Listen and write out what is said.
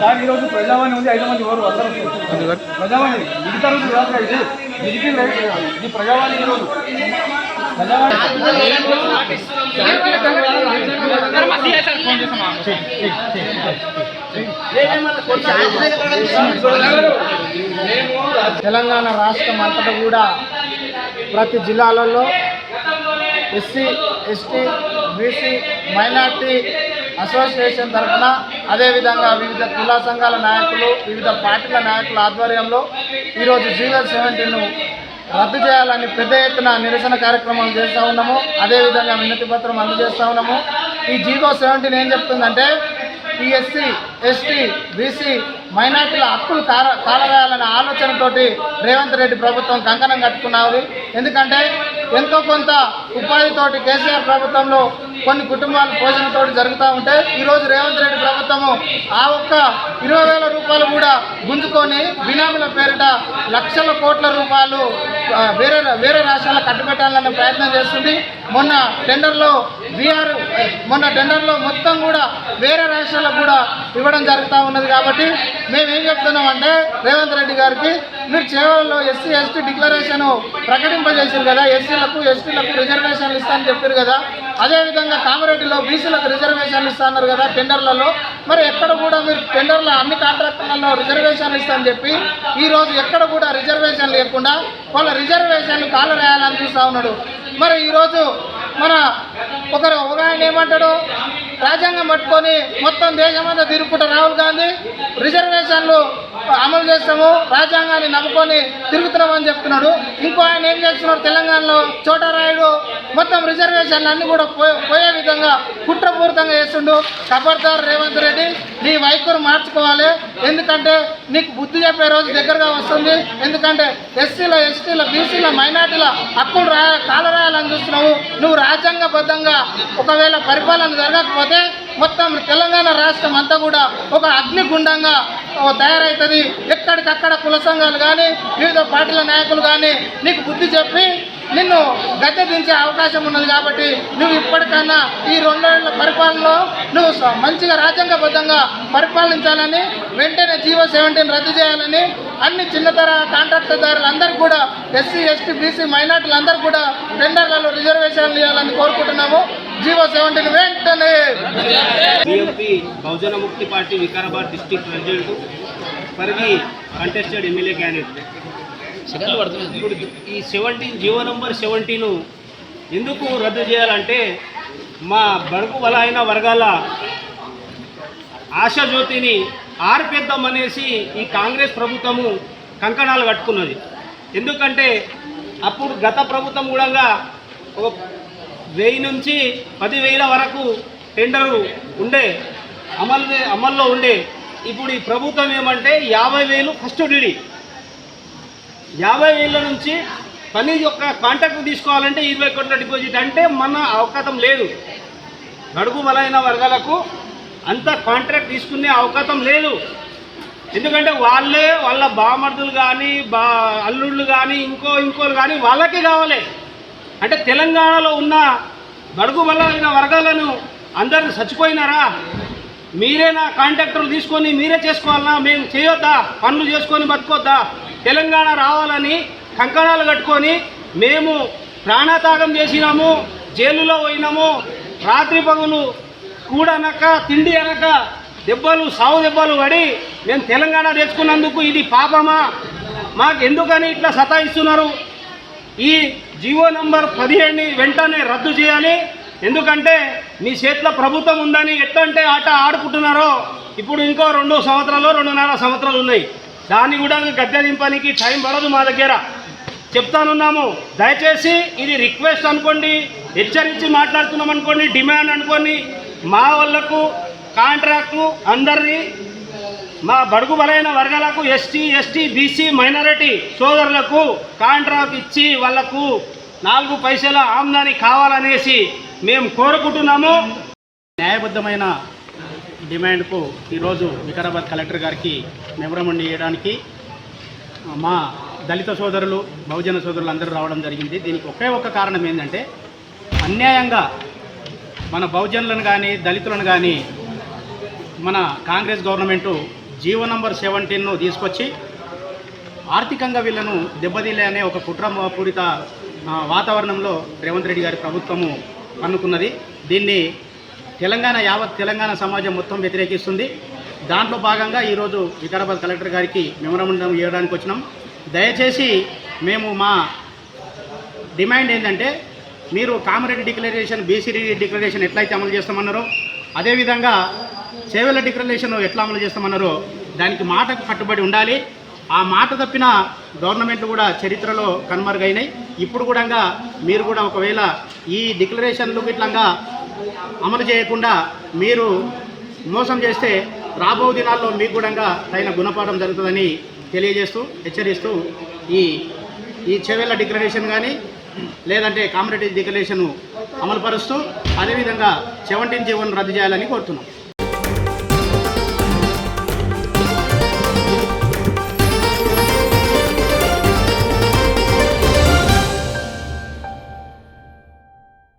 Sir ఈరోజు ప్రజావాణి ఉంది 5 మంది ఎవరు అందరూ ప్రజావాణి మిగతా రోజు కాదు ఇది డిజిటల్ ఇది ప్రజావాణి ఈరోజు తెలంగాణ రాష్ట్రం అంతటా కూడా ప్రతి జిల్లాలలో SC ST BC minority association తరఫున అదేవిధంగా వివిధ కుల సంఘాల నాయకులు వివిధ పార్టీల నాయకుల ఆధ్వర్యంలో ఈరోజు GO-17ను రద్దు చేయాలని పెద్ద ఎత్తున నిరసన కార్యక్రమాలు చేస్తూ ఉన్నాము. అదేవిధంగా వినతి పత్రం అందజేస్తూ ఉన్నాము. ఈ GO-17 ఏం చెప్తుందంటే ఈ ఎస్సీ ఎస్టీ బీసీ మైనార్టీల హక్కులు కాలరాయాలనే ఆలోచనతోటి రేవంత్ రెడ్డి ప్రభుత్వం కంకణం కట్టుకున్నది. ఎందుకంటే ఎంతో కొంత ఉపాధితోటి కేసీఆర్ ప్రభుత్వంలో కొన్ని కుటుంబాలు పోషణతోటి జరుగుతూ ఉంటే ఈరోజు రేవంత్ రెడ్డి ప్రభుత్వము ఆ ఒక్క 20,000 రూపాయలు కూడా గుంజుకొని బినామీల పేరిట లక్షల కోట్ల రూపాయలు వేరే రాష్ట్రాలకు కట్టుబెట్టాలన్న ప్రయత్నం చేస్తుంది. మొన్న టెండర్లో మొత్తం కూడా వేరే రాష్ట్రాలకు కూడా ఇవ్వడం జరుగుతూ ఉన్నది. కాబట్టి మేమేం చెప్తున్నామంటే రేవంత్ రెడ్డి గారికి మీరు చేవల్లో ఎస్సీ ఎస్టీ డిక్లరేషన్ ప్రకటింపజేసారు కదా, ఎస్సీలకు ఎస్టీలకు రిజర్వేషన్లు ఇస్తానని చెప్పారు కదా, అదేవిధంగా కామారెడ్డిలో బీసీలకు రిజర్వేషన్లు ఇస్తున్నారు కదా టెండర్లలో, మరి ఎక్కడ కూడా మీరు టెండర్ల అన్ని కాంట్రాక్టులలో రిజర్వేషన్లు ఇస్తామని చెప్పి ఈరోజు ఎక్కడ కూడా రిజర్వేషన్ లేకుండా వాళ్ళ రిజర్వేషన్లు కాలరాయాలని చూస్తూ ఉన్నాడు. మరి ఈరోజు మన ఒక ఆయన ఏమంటాడు, రాజ్యాంగం పట్టుకొని మొత్తం దేశమంతా తిరుగుకుంటూ రాహుల్ గాంధీ రిజర్వేషన్లు అమలు చేస్తాము రాజ్యాంగాన్ని నమ్ముకొని తిరుగుతున్నామని చెప్తున్నాడు. ఇంకో ఆయన ఏం చేస్తున్నాడు, తెలంగాణలో చోటారాయుడు మొత్తం రిజర్వేషన్లు అన్నీ కూడా పోయే విధంగా కుట్రపూరితంగా చేస్తుండు. ఖబర్దార్ రేవంత్ రెడ్డి, నీ వైఖరి మార్చుకోవాలి. ఎందుకంటే నీకు బుద్ధి చెప్పే రోజు దగ్గరగా వస్తుంది. ఎందుకంటే ఎస్సీల ఎస్టీల బీసీల మైనార్టీల హక్కులు కాలరాయాలని చూస్తున్నావు. నువ్వు రాజ్యాంగబద్ధంగా ఒకవేళ పరిపాలన జరగకపోతే మొత్తం తెలంగాణ రాష్ట్రం అంతా కూడా ఒక అగ్నిగుండంగా తయారవుతుంది. ఎక్కడికక్కడ కుల సంఘాలు కానీ వివిధ పార్టీల నాయకులు కానీ నీకు బుద్ధి చెప్పి నిన్ను గద్దె దించే అవకాశం ఉన్నది. కాబట్టి నువ్వు ఇప్పటికన్నా ఈ 2 ఏళ్ల పరిపాలనలో నువ్వు మంచిగా రాజ్యాంగబద్ధంగా పరిపాలించాలని, వెంటనే GO-17 రద్దు చేయాలని, అన్ని చిన్నతర కాంట్రాక్టర్దారులందరూ కూడా ఎస్సీ ఎస్టీ బీసీ మైనార్టీలందరూ కూడా టెండర్లలో రిజర్వేషన్లు ఇవ్వాలని కోరుకుంటున్నాము. GO-17 వెంటనే. BMP బహుజన ముక్తి party Vikarabad district president for the contested MLA candidate. ఇప్పుడు ఈ GO నంబర్ 17 ఎందుకు రద్దు చేయాలంటే మా బడుగు బలైన వర్గాల ఆశాజ్యోతిని ఆర్పేద్దామనేసి ఈ కాంగ్రెస్ ప్రభుత్వము కంకణాలు కట్టుకున్నది. ఎందుకంటే అప్పుడు గత ప్రభుత్వం కూడా ఒక 1000 నుంచి 10,000 వరకు టెండరు ఉండే అమల్లో ఉండే. ఇప్పుడు ఈ ప్రభుత్వం ఏమంటే 50,000 ఫస్ట్ డిడి, 50,000 నుంచి పని యొక్క కాంట్రాక్ట్ తీసుకోవాలంటే 20 కోట్ల డిపాజిట్. అంటే మన అవకాశం లేదు, గడుగు బలైన వర్గాలకు అంత కాంట్రాక్ట్ తీసుకునే అవకాశం లేదు. ఎందుకంటే వాళ్ళ బామర్దులు కానీ అల్లుళ్ళు కానీ ఇంకోరు కానీ వాళ్ళకే కావాలి. అంటే తెలంగాణలో ఉన్న గడుగు బలైన వర్గాలను అందరిని చచ్చిపోయినారా? మీరేనా కాంట్రాక్టర్లు తీసుకొని మీరే చేసుకోవాలన్నా? మేము చేయొద్దా? పనులు చేసుకొని బతుకోద్దా? తెలంగాణ రావాలని కంకణాలు కట్టుకొని మేము ప్రాణత్యాగం చేసినాము, జైలులో పోయినాము, రాత్రి పగులు కూడనక తిండి అనక సావు దెబ్బలు పడి మేము తెలంగాణ తెచ్చుకున్నందుకు ఇది పాపమా? మాకు ఎందుకని ఇట్లా సతాయిస్తున్నారు? ఈ GO నంబర్ 17ని వెంటనే రద్దు చేయాలి. ఎందుకంటే మీ చేతిలో ప్రభుత్వం ఉందని ఎట్లంటే ఆట ఆడుకుంటున్నారో. ఇప్పుడు ఇంకో 2 సంవత్సరాలు 2.5 సంవత్సరాలు ఉన్నాయి. దాన్ని కూడా గద్దె దింపడానికి టైం పడదు మా దగ్గర. చెప్తానున్నాము, దయచేసి ఇది రిక్వెస్ట్ అనుకోండి, హెచ్చరించి మాట్లాడుతున్నాం అనుకోండి, డిమాండ్ అనుకోండి. మా వాళ్ళకు కాంట్రాక్టు అందరినీ మా బడుగు బలైన వర్గాలకు ఎస్టీ ఎస్టీ బీసీ మైనారిటీ సోదరులకు కాంట్రాక్ట్ ఇచ్చి వాళ్లకు 4 పైసల ఆమ్దాని కావాలనేసి మేము కోరుకుంటున్నాము. న్యాయబద్ధమైన డిమాండ్కు ఈరోజు వికారాబాద్ కలెక్టర్ గారికి మెమోరాండం ఇవ్వడానికి మా దళిత సోదరులు బహుజన సోదరులు అందరూ రావడం జరిగింది. దీనికి ఒకే ఒక కారణం ఏంటంటే అన్యాయంగా మన బహుజనులను కానీ దళితులను కానీ మన కాంగ్రెస్ గవర్నమెంటు జీవో నంబర్ 17ను తీసుకొచ్చి ఆర్థికంగా వీళ్ళను దెబ్బతీలే అనే ఒక కుట్రపూరిత వాతావరణంలో రేవంత్ రెడ్డి గారి ప్రభుత్వము పన్నుకున్నది. దీన్ని యావత్ తెలంగాణ సమాజం మొత్తం వ్యతిరేకిస్తుంది. దాంట్లో భాగంగా ఈరోజు వికారాబాద్ కలెక్టర్ గారికి మెమోరాండం ఇవ్వడానికి వచ్చినాం. దయచేసి మేము మా డిమాండ్ ఏంటంటే, మీరు కామారెడ్డి డిక్లరేషన్, బీసీ డిక్లరేషన్ ఎట్లయితే అమలు చేస్తామన్నారో, అదేవిధంగా చేవెళ్ళ డిక్లరేషన్ ఎట్లా అమలు చేస్తామన్నారో దానికి మాటకు కట్టుబడి ఉండాలి. ఆ మాట తప్పిన గవర్నమెంట్లు కూడా చరిత్రలో కనుమరుగైనాయి. ఇప్పుడు కూడా మీరు కూడా ఒకవేళ ఈ డిక్లరేషన్లు ఇట్లంగా అమలు చేయకుండా మీరు మోసం చేస్తే రాబో దినాల్లో మీకు కూడా తగిన గుణపాఠం జరుగుతుందని తెలియజేస్తూ హెచ్చరిస్తూ ఈ చేవెళ్ళ డిక్లరేషన్ కానీ లేదంటే కామారెడ్డి డిక్లరేషన్ అమలుపరుస్తూ అదేవిధంగా 17 జీవోను రద్దు చేయాలని కోరుతున్నాం.